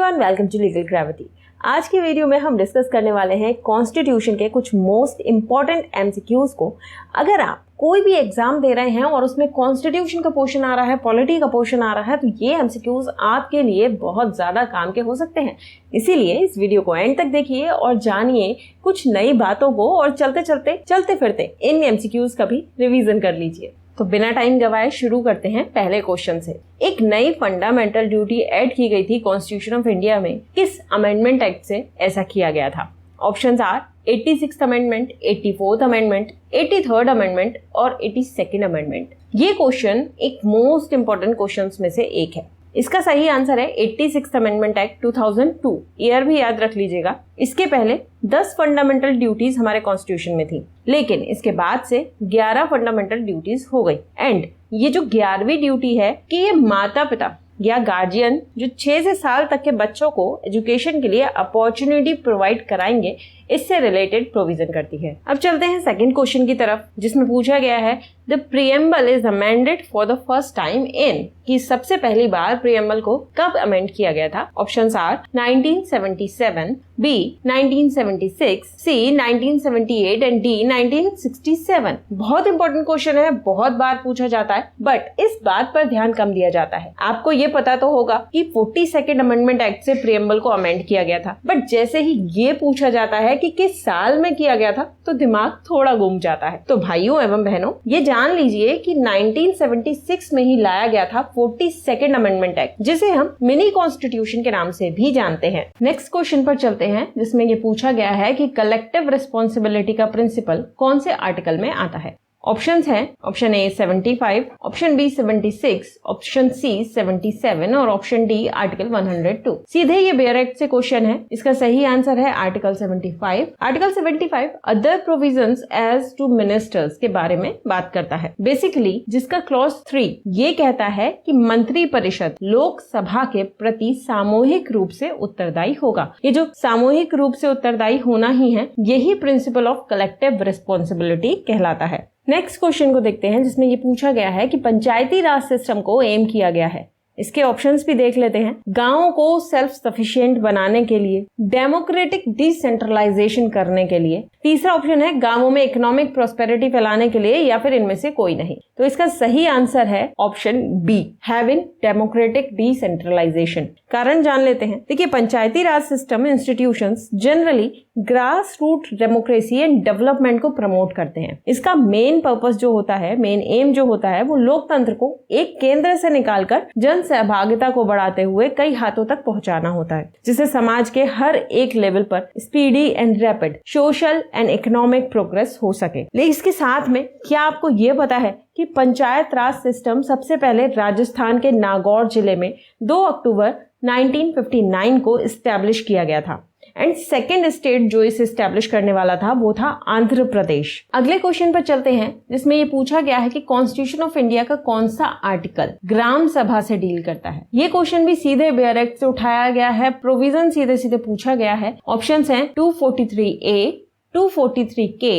Everyone, welcome to Legal Gravity. आज की video में हम डिस्कस करने वाले हैं कॉन्स्टिट्यूशन के कुछ मोस्ट इंपॉर्टेंट एमसीक्यूज को। अगर आप कोई भी एग्जाम दे रहे हैं और उसमें कॉन्स्टिट्यूशन का पोर्शन आ रहा है, पॉलिटी का पोर्शन आ रहा है, तो ये एमसीक्यूज आपके लिए बहुत ज्यादा काम के हो सकते हैं। इसीलिए इस वीडियो को एंड तक देखिए और जानिए कुछ नई बातों को, और चलते फिरते इन एमसीक्यूज का भी रिवीजन कर लीजिए। तो बिना टाइम गवाए शुरू करते हैं पहले क्वेश्चन से। एक नई फंडामेंटल ड्यूटी ऐड की गई थी कॉन्स्टिट्यूशन ऑफ इंडिया में, किस अमेंडमेंट एक्ट से ऐसा किया गया था? Options are 86th amendment, 84th amendment, 83rd amendment और 82nd अमेंडमेंट। ये क्वेश्चन एक मोस्ट इंपॉर्टेंट क्वेश्चंस में से एक है। इसका सही आंसर है 86th अमेंडमेंट एक्ट 2002। ईयर भी याद रख लीजिएगा। इसके पहले 10 फंडामेंटल ड्यूटीज हमारे कॉन्स्टिट्यूशन में थी, लेकिन इसके बाद से 11 फंडामेंटल ड्यूटीज हो गई। एंड ये जो 11वीं ड्यूटी है कि ये माता पिता या गार्जियन जो 6 से साल तक के बच्चों को एजुकेशन के लिए अपॉर्चुनिटी प्रोवाइड कराएंगे, इससे रिलेटेड प्रोविजन करती है। अब चलते हैं सेकंड क्वेश्चन की तरफ, जिसमें पूछा गया है the preamble is amended for the first time in, कि सबसे पहली बार प्रीएम्बल को कब अमेंड किया गया था? Options are 1977, B 1976, C 1978 and D 1967। बहुत इंपॉर्टेंट क्वेश्चन है, बहुत बार पूछा जाता है, बट इस बात पर ध्यान कम दिया जाता है। आपको ये पता तो होगा कि 42nd अमेंडमेंट एक्ट से प्रीएम्बल को अमेंड किया गया था, बट जैसे ही ये पूछा जाता है कि किस साल में किया गया था, तो दिमाग थोड़ा घूम जाता है। तो भाइयों एवं बहनों, ये जान लीजिए कि 1976 में ही लाया गया था 42nd अमेंडमेंट एक्ट, जिसे हम मिनी कॉन्स्टिट्यूशन के नाम से भी जानते हैं। नेक्स्ट क्वेश्चन पर चलते हैं, जिसमें ये पूछा गया है कि कलेक्टिव रिस्पॉन्सिबिलिटी का प्रिंसिपल कौन से आर्टिकल में आता है? ऑप्शंस हैं option A 75, option B 76, option C 77 और ऑप्शन डी आर्टिकल 102। सीधे ये बेयर एक्ट से क्वेश्चन है। इसका सही आंसर है article 75। Article 75 other provisions as to ministers के बारे में बात करता है। बेसिकली जिसका क्लॉज 3 ये कहता है कि मंत्री परिषद लोकसभा के प्रति सामूहिक रूप से उत्तरदायी होगा। ये जो सामूहिक रूप से उत्तरदायी होना ही है, यही प्रिंसिपल ऑफ कलेक्टिव रिस्पॉन्सिबिलिटी कहलाता है। नेक्स्ट क्वेश्चन को देखते हैं, जिसमें ये पूछा गया है कि पंचायती राज सिस्टम को एम किया गया है। इसके ऑप्शंस भी देख लेते हैं। गांवों को सेल्फ सफिशिएंट बनाने के लिए, डेमोक्रेटिक डिसेंट्रलाइजेशन करने के लिए, तीसरा ऑप्शन है गांवों में इकोनॉमिक प्रोस्पेरिटी फैलाने के लिए, या फिर इनमें से कोई नहीं। तो इसका सही आंसर है option B, having democratic decentralization. कारण जान लेते हैं। देखिए, Panchayati Raj system institutions generally grass root democracy and development को प्रमोट करते हैं। इसका मेन पर्पस जो होता है, मेन एम जो होता है, वो लोकतंत्र को एक केंद्र से निकालकर जन सहभागिता को बढ़ाते हुए कई हाथों तक पहुंचाना होता है, जिससे समाज के हर एक लेवल पर speedy and rapid social and economic progress हो सके। लेकिन इसके साथ में क्या आपको ये पता है कि पंचायत राज सिस्टम सबसे पहले राजस्थान के नागौर जिले में 2 अक्टूबर 1959 को इस्टेब्लिश किया गया था। एंड सेकेंड स्टेट जो इसे एस्टैब्लिश करने वाला था वो था आंध्र प्रदेश। अगले क्वेश्चन पर चलते हैं, जिसमें ये पूछा गया है कि कॉन्स्टिट्यूशन ऑफ इंडिया का कौन सा आर्टिकल ग्राम सभा से डील करता है? ये क्वेश्चन भी सीधे बेयर एक्ट से उठाया गया है। प्रोविजन सीधे सीधे पूछा गया है। ऑप्शंस हैं 243A, 243K,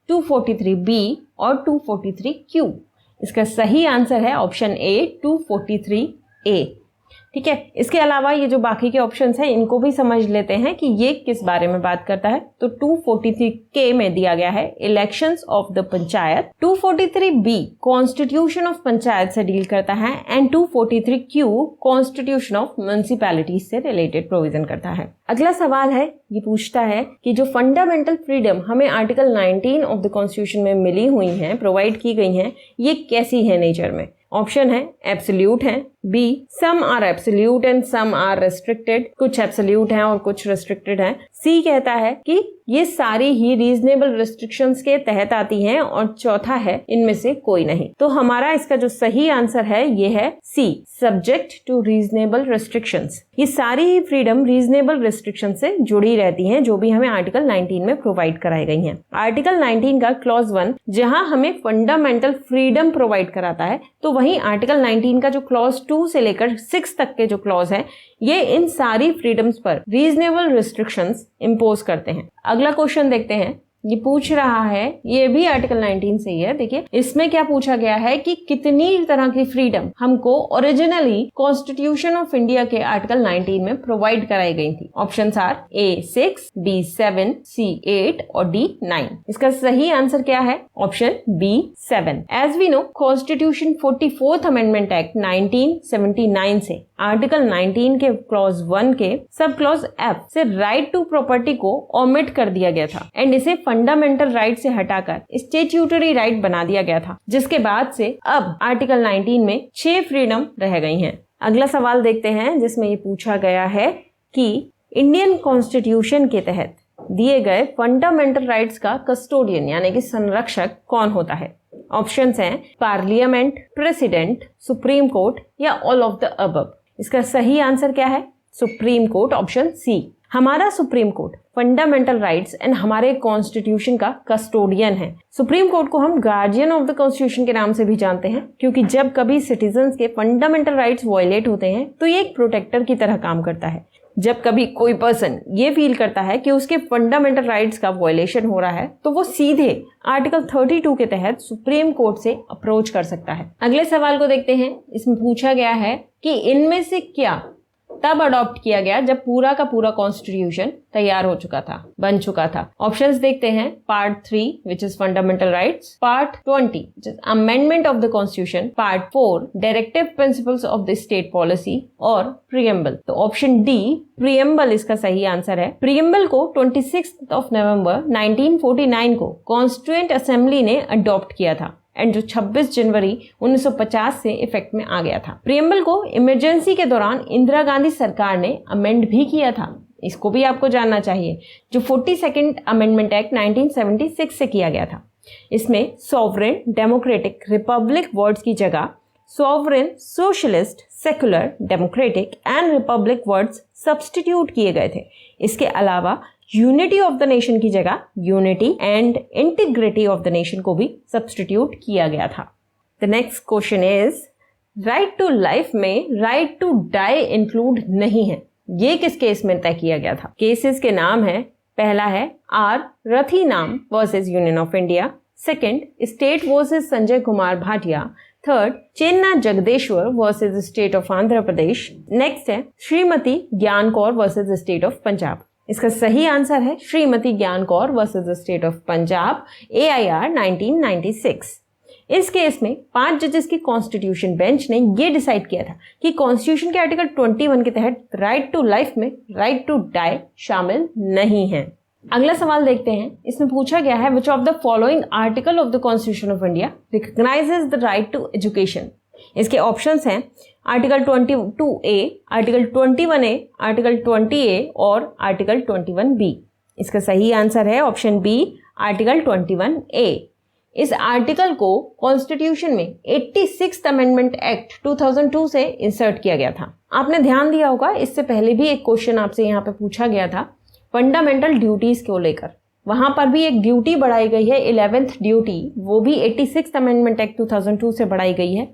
243B और 243Q। इसका सही आंसर है ऑप्शन ए 243A। ठीक है, इसके अलावा ये जो बाकी के ऑप्शंस हैं, इनको भी समझ लेते हैं कि ये किस बारे में बात करता है। तो 243K में दिया गया है elections of the panchayat, 243B constitution of panchayat से डील करता है, and 243Q constitution of municipalities से रिलेटेड प्रोविजन करता है। अगला सवाल है, ये पूछता है कि जो फंडामेंटल फ्रीडम हमें आर्टिकल 19 ऑफ द कॉन्स्टिट्यूशन में मिली हुई हैं, प्रोवाइड की गई हैं, ये कैसी है नेचर में? ऑप्शन है एब्सोल्यूट है, B some are absolute and some are restricted, कुछ एब्सोल्यूट हैं और कुछ रेस्ट्रिक्टेड हैं, सी कहता है कि ये सारी ही रीजनेबल रिस्ट्रिक्शंस के तहत आती हैं, और चौथा है इनमें से कोई नहीं। तो हमारा इसका जो सही आंसर है ये है सी, सब्जेक्ट टू रीजनेबल रिस्ट्रिक्शंस। ये सारी ही फ्रीडम रीजनेबल रिस्ट्रिक्शन से जुड़ी रहती हैं, जो भी हमें आर्टिकल 19 में प्रोवाइड कराई गई हैं। आर्टिकल 19 का क्लॉज 1 जहां हमें फंडामेंटल फ्रीडम प्रोवाइड कराता है, तो वहीं आर्टिकल 19 का जो क्लॉज 2 से लेकर 6 तक के जो क्लॉज है, ये इन सारी फ्रीडम्स पर रीजनेबल रिस्ट्रिक्शंस इंपोज करते हैं। अगला क्वेश्चन देखते हैं, ये पूछ रहा है, ये भी आर्टिकल 19 से ही है। देखिए इसमें क्या पूछा गया है कि कितनी तरह की फ्रीडम हमको ओरिजिनली कॉन्स्टिट्यूशन ऑफ इंडिया के आर्टिकल 19 में प्रोवाइड कराई गई थी। Options are A 6, B 7, C 8 और D 9। इसका सही आंसर क्या है? Option B 7। As we know, constitution 44th amendment act 1979 से आर्टिकल 19 के क्लॉज 1 के सब क्लॉज F से राइट टू प्रॉपर्टी को ओमिट कर दिया गया था एंड इसे फंडामेंटल राइट से हटाकर स्टेट्यूटरी राइट बना दिया गया था, जिसके बाद से अब आर्टिकल 19 में 6 फ्रीडम रह गई हैं। अगला सवाल देखते हैं, जिसमें ये पूछा गया है कि इंडियन कॉन्स्टिट्यूशन के तहत दिए गए फंडामेंटल राइट्स का कस्टोडियन यानी कि संरक्षक कौन होता है? ऑप्शंस हैं पार्लियामेंट, प्रेसिडेंट, सुप्रीम कोर्ट या ऑल ऑफ द अबव। इसका सही आंसर क्या है? Supreme Court, option C. हमारा Supreme Court fundamental rights and हमारे कॉन्स्टिट्यूशन का कस्टोडियन है। सुप्रीम कोर्ट को हम गार्जियन ऑफ द कॉन्स्टिट्यूशन के नाम से भी जानते हैं, क्योंकि जब कभी सिटीजन्स के फंडामेंटल राइट्स वायलेट होते हैं तो ये एक प्रोटेक्टर की तरह काम करता है। जब कभी कोई पर्सन ये फील करता है कि उसके फंडामेंटल राइट्स का वायलेशन हो रहा है तो वो सीधे आर्टिकल 32 के तहत सुप्रीम कोर्ट से अप्रोच कर सकता है। अगले सवाल को देखते हैं। इसमें पूछा गया है कि इनमें से क्या तब अडॉप्ट किया गया जब पूरा का पूरा कॉन्स्टिट्यूशन तैयार हो चुका था, बन चुका था। ऑप्शंस देखते हैं। Part 3 which is fundamental rights, part 20 which is amendment of the constitution, part 4 directive principles of the state policy और प्रीएम्बल। तो ऑप्शन डी प्रीएम्बल इसका सही आंसर है। प्रीएम्बल को 26 नवंबर 1949 को कॉन्स्टिट्यूएंट असेंबली ने अडॉप्ट किया था एंड जो 26 जनवरी 1950 से इफेक्ट में आ गया था। प्रीएम्बल को इमरजेंसी के दौरान इंदिरा गांधी सरकार ने अमेंड भी किया था, इसको भी आपको जानना चाहिए, जो 42nd अमेंडमेंट एक्ट 1976 से किया गया था। इसमें सॉवरेन, डेमोक्रेटिक, रिपब्लिक वर्ड्स की जगह sovereign, socialist, secular, democratic and Republic words substitute किए गए थे। इसके अलावा यूनिटी ऑफ द नेशन की जगह unity and integrity of the nation को भी सब्स्टिट्यूट किया गया था। The next question is, right to life में राइट टू डाई इंक्लूड नहीं है, ये किस केस में तय किया गया था? केसेस के नाम है, पहला है R Rathinam versus Union of India, second State versus Sanjay Kumar Bhatia, third Chenna Jagdeeshwar versus State of Andhra Pradesh, next है Shrimati Gian Kaur versus State of Punjab. इसका सही आंसर है Shrimati Gian Kaur versus State of Punjab, AIR 1996। इस केस में 5 जजेस की कॉन्स्टिट्यूशन बेंच ने ये डिसाइड किया था कि कॉन्स्टिट्यूशन के आर्टिकल 21 के तहत राइट टू लाइफ में राइट टू डाई शामिल नहीं है। अगला सवाल देखते हैं। इसमें पूछा गया है, which of the following article of the constitution of India recognises the right to education? इसके ऑप्शंस हैं article 22A, article 21A, article 20A और आर्टिकल 21B। इसका सही आंसर है ऑप्शन बी, आर्टिकल 21A। इस आर्टिकल को कॉन्स्टिट्यूशन में 86th amendment act 2002 से इंसर्ट किया गया था। आपने ध्यान दिया होगा, इससे पहले भी एक क्वेश्चन आपसे यहाँ पे पूछा गया था फंडामेंटल ड्यूटीज को लेकर। वहां पर भी एक ड्यूटी बढ़ाई गई है, 11th ड्यूटी, वो भी 86th अमेंडमेंट एक्ट 2002 से बढ़ाई गई है।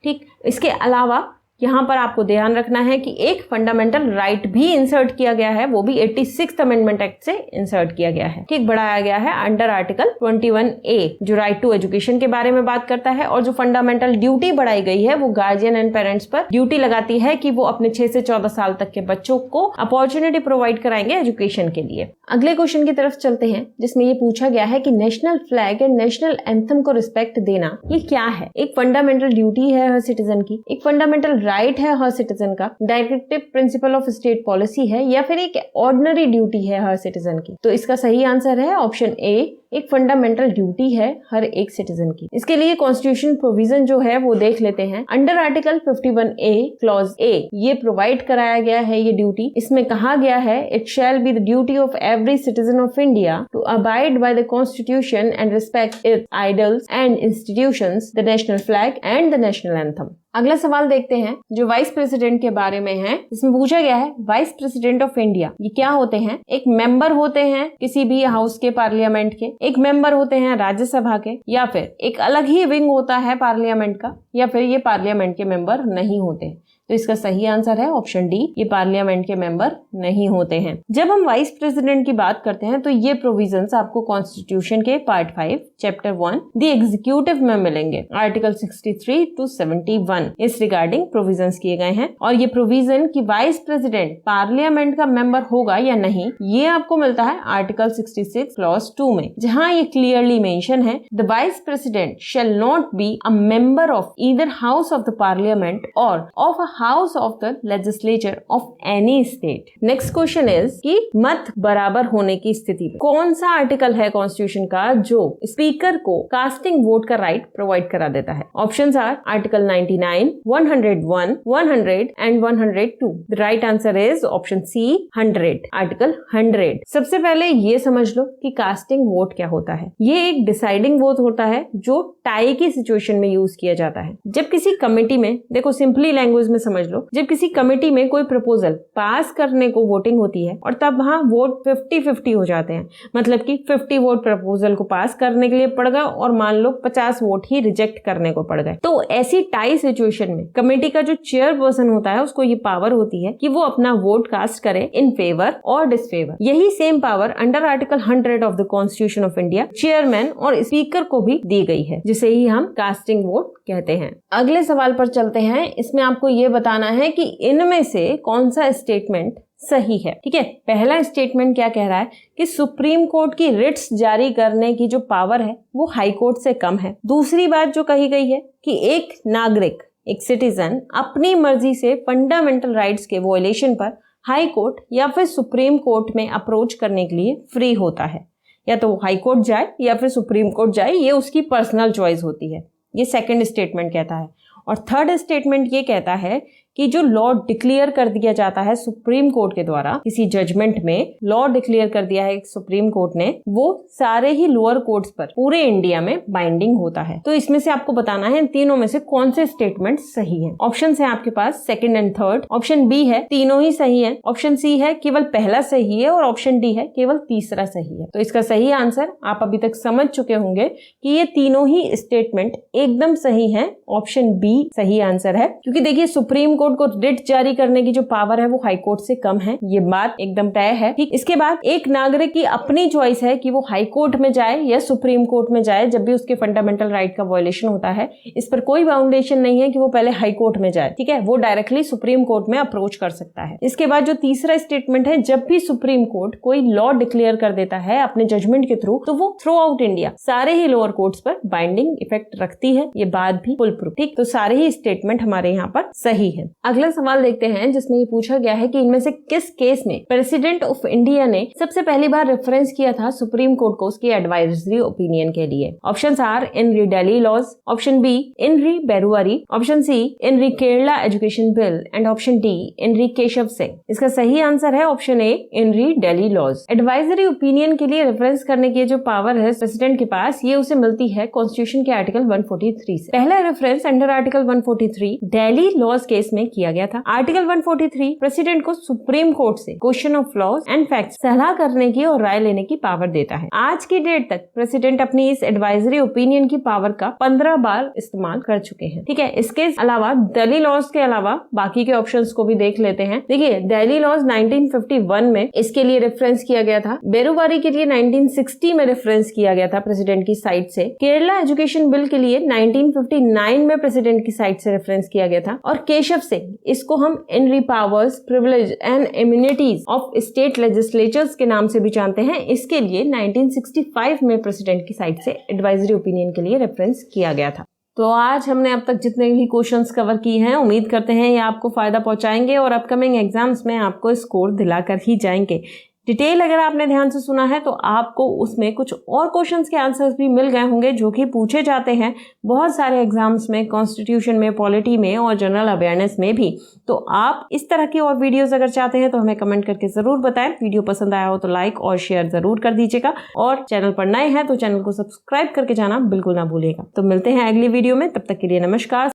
ठीक, इसके अलावा यहाँ पर आपको ध्यान रखना है कि एक फंडामेंटल राइट भी इंसर्ट किया गया है, वो भी 86th अमेंडमेंट एक्ट से इंसर्ट किया गया है। ठीक, बढ़ाया गया है अंडर आर्टिकल 21A, जो राइट टू एजुकेशन के बारे में बात करता है, और जो फंडामेंटल ड्यूटी बढ़ाई गई है वो गार्जियन एंड पेरेंट्स पर ड्यूटी लगाती है कि वो अपने 6 से 14 साल तक के बच्चों को अपॉर्चुनिटी प्रोवाइड कराएंगे एजुकेशन के लिए। अगले क्वेश्चन की तरफ चलते हैं, जिसमें ये पूछा गया है कि national flag and national anthem को रिस्पेक्ट देना ये क्या है? एक फंडामेंटल ड्यूटी है हर सिटीजन की, एक फंडामेंटल राइट है हर सिटीजन का, directive principle of state policy है, या फिर एक ऑर्डिनरी ड्यूटी है हर सिटीजन की? तो इसका सही आंसर है ऑप्शन ए, एक फंडामेंटल ड्यूटी है हर एक सिटीजन की। इसके लिए कॉन्स्टिट्यूशन प्रोविजन जो है वो देख लेते हैं। Under article 51A clause A ये प्रोवाइड कराया गया है ये ड्यूटी। इसमें कहा गया है, it shall be the duty of every citizen of India to abide by the constitution and respect its ideals and institutions, the national flag and the national anthem. अगला सवाल देखते हैं जो वाइस प्रेसिडेंट के बारे में है। इसमें पूछा गया है, वाइस प्रेसिडेंट ऑफ इंडिया ये क्या होते हैं? एक मेंबर होते हैं किसी भी हाउस के, पार्लियामेंट के, एक मेंबर होते हैं राज्यसभा के, या फिर एक अलग ही विंग होता है पार्लियामेंट का, या फिर ये पार्लियामेंट के मेंबर नहीं होते। तो इसका सही आंसर है ऑप्शन डी, ये पार्लियामेंट के मेंबर नहीं होते हैं। जब हम वाइस प्रेसिडेंट की बात करते हैं तो ये प्रोविजंस आपको कॉन्स्टिट्यूशन के पार्ट 5 चैप्टर 1 द एग्जीक्यूटिव में मिलेंगे। आर्टिकल 63 to 71 इस रिगार्डिंग प्रोविजंस किए गए हैं और ये प्रोविजन कि वाइस प्रेसिडेंट पार्लियामेंट का मेंबर होगा या नहीं, ये आपको मिलता है आर्टिकल 66 क्लॉज 2 में, जहां ये क्लियरली मेंशन है the vice president shall not be a member of either house of the parliament or of a house of the legislature of any state. Next question is कि मत बराबर होने की स्थिति में कौन सा आर्टिकल है कॉन्स्टिट्यूशन का जो स्पीकर को कास्टिंग वोट का राइट प्रोवाइड करा देता है? Options are article 99, 101, 100 and 102। The right answer is option C 100, article 100। सबसे पहले ये समझ लो कि कास्टिंग वोट क्या होता है। ये एक डिसाइडिंग वोट होता है जो टाई की सिचुएशन में यूज किया जाता है। जब किसी कमेटी में, देखो सिंपली लैंग्वेज में समझ लो, जब किसी कमेटी में कोई प्रपोजल पास करने को वोटिंग होती है और तब वहां वोट 50-50 हो जाते हैं, मतलब कि 50 वोट प्रपोजल को पास करने के लिए पड़ गए और मान लो 50 वोट ही रिजेक्ट करने को पड़ गए, तो ऐसी टाई सिचुएशन में कमेटी का जो चेयरपर्सन होता है उसको ये पावर होती है कि वो अपना वोट कास्ट करे इन फेवर और डिसफेवर। यही same power under article 100 of the constitution of India chairman और स्पीकर को भी दी गई है, जिसे ही हम कास्टिंग वोट कहते हैं। अगले सवाल पर चलते हैं। इसमें आपको ये बताना है कि इनमें से कौन सा स्टेटमेंट सही है। ठीक है, पहला स्टेटमेंट क्या कह रहा है कि सुप्रीम कोर्ट की रिट्स जारी करने की जो पावर है वो हाई कोर्ट से कम है। दूसरी बात जो कही गई है कि एक नागरिक, एक सिटीजन अपनी मर्जी से फंडामेंटल राइट्स के वॉयलेशन पर हाई कोर्ट या फिर सुप्रीम कोर्ट में अप्रोच करने के लिए फ्री होता है, या तो हाई कोर्ट जाए या फिर सुप्रीम कोर्ट जाए, ये उसकी पर्सनल चॉइस होती है। ये सेकंड स्टेटमेंट कहता है। और थर्ड स्टेटमेंट ये कहता है कि जो लॉ डिक्लेयर कर दिया जाता है सुप्रीम कोर्ट के द्वारा, किसी जजमेंट में लॉ डिक्लेयर कर दिया है सुप्रीम कोर्ट ने, वो सारे ही लोअर कोर्ट्स पर पूरे इंडिया में बाइंडिंग होता है। तो इसमें से आपको बताना है इन तीनों में से कौन से स्टेटमेंट सही है। ऑप्शन है आपके पास second and third, option B है तीनों ही सही है, ऑप्शन सी है केवल पहला सही है और ऑप्शन डी है केवल तीसरा सही है। तो इसका सही आंसर आप अभी तक समझ चुके होंगे कि ये तीनों ही स्टेटमेंट एकदम सही है। ऑप्शन बी सही आंसर है, क्योंकि देखिए सुप्रीम कोर्ट को रिट जारी करने की जो पावर है वो हाई कोर्ट से कम है, ये बात एकदम तय है। ठीक, इसके बाद एक नागरिक की अपनी चॉइस है कि वो हाई कोर्ट में जाए या सुप्रीम कोर्ट में जाए जब भी उसके फंडामेंटल राइट का वायलेशन होता है। इस पर कोई बाउंडेशन नहीं है कि वो पहले हाई कोर्ट में जाए, ठीक है, वो डायरेक्टली सुप्रीम कोर्ट में अप्रोच कर सकता है। इसके बाद जो तीसरा स्टेटमेंट है, जब भी सुप्रीम कोर्ट कोई लॉ डिक्लेयर कर देता है अपने जजमेंट के थ्रू, तो वो थ्रू आउट इंडिया सारे ही लोअर कोर्ट्स पर बाइंडिंग इफेक्ट रखती है। ये बात भी फुल प्रूफ। ठीक, तो सारे ही स्टेटमेंट हमारे यहाँ पर सही है। अगला सवाल देखते हैं जिसमें ये पूछा गया है कि इनमें से किस केस में प्रेसिडेंट ऑफ इंडिया ने सबसे पहली बार रेफरेंस किया था सुप्रीम कोर्ट को उसकी एडवाइजरी ओपिनियन के लिए। Options are in re Delhi laws, option B in re Berubari, option C in re Kerala education bill and option D in re Keshav Singh. इसका सही आंसर है option A in re Delhi laws. Advisory opinion के लिए reference करने की जो पावर है प्रेसिडेंट के पास, ये उसे मिलती है कॉन्स्टिट्यूशन के आर्टिकल 143 से। पहला reference under article 143 Delhi laws case में किया गया था। आर्टिकल 143 प्रेसिडेंट को सुप्रीम कोर्ट से question of laws and facts सलाह करने की और राय लेने की पावर देता है। आज की डेट तक प्रेसिडेंट अपनी इस एडवाइजरी ओपिनियन की पावर का 15 बार इस्तेमाल कर चुके हैं। ठीक है, इसके अलावा दिल्ली लॉज के अलावा बाकी के ऑप्शंस को भी देख लेते हैं। देखिए, दिल्ली लॉज 1951 में इसके लिए रेफरेंस किया गया था। बेरुवारी के लिए 1960 में रेफरेंस किया गया था प्रेसिडेंट की साइड से। केरला एजुकेशन बिल के लिए 1959 में प्रेसिडेंट की साइड से रेफरेंस किया गया था। और केशव सिंह, इसको हम in re powers, privilege and immunities of state legislatures के नाम से भी जानते हैं। इसके लिए 1965 में प्रेसिडेंट की साइड से एडवाइजरी ओपिनियन के लिए रेफरेंस किया गया था। तो आज हमने अब तक जितने भी क्वेश्चंस कवर किए हैं, उम्मीद करते हैं ये आपको फायदा पहुंचाएंगे और अपकमिंग एग्जाम्स में आपको स्कोर दिलाकर ही जाएंगे। डिटेल अगर आपने ध्यान से सुना है तो आपको उसमें कुछ और क्वेश्चंस के आंसर्स भी मिल गए होंगे जो कि पूछे जाते हैं बहुत सारे एग्जाम्स में, कॉन्स्टिट्यूशन में, पॉलिटी में और जनरल अवेयरनेस में भी। तो आप इस तरह की और वीडियोस अगर चाहते हैं तो हमें कमेंट करके जरूर बताएं। वीडियो पसंद आया हो तो लाइक और शेयर जरूर कर दीजिएगा और चैनल पर नए हैं तो चैनल को सब्सक्राइब करके जाना बिल्कुल ना भूलिएगा। तो मिलते हैं अगली वीडियो में, तब तक के लिए नमस्कार।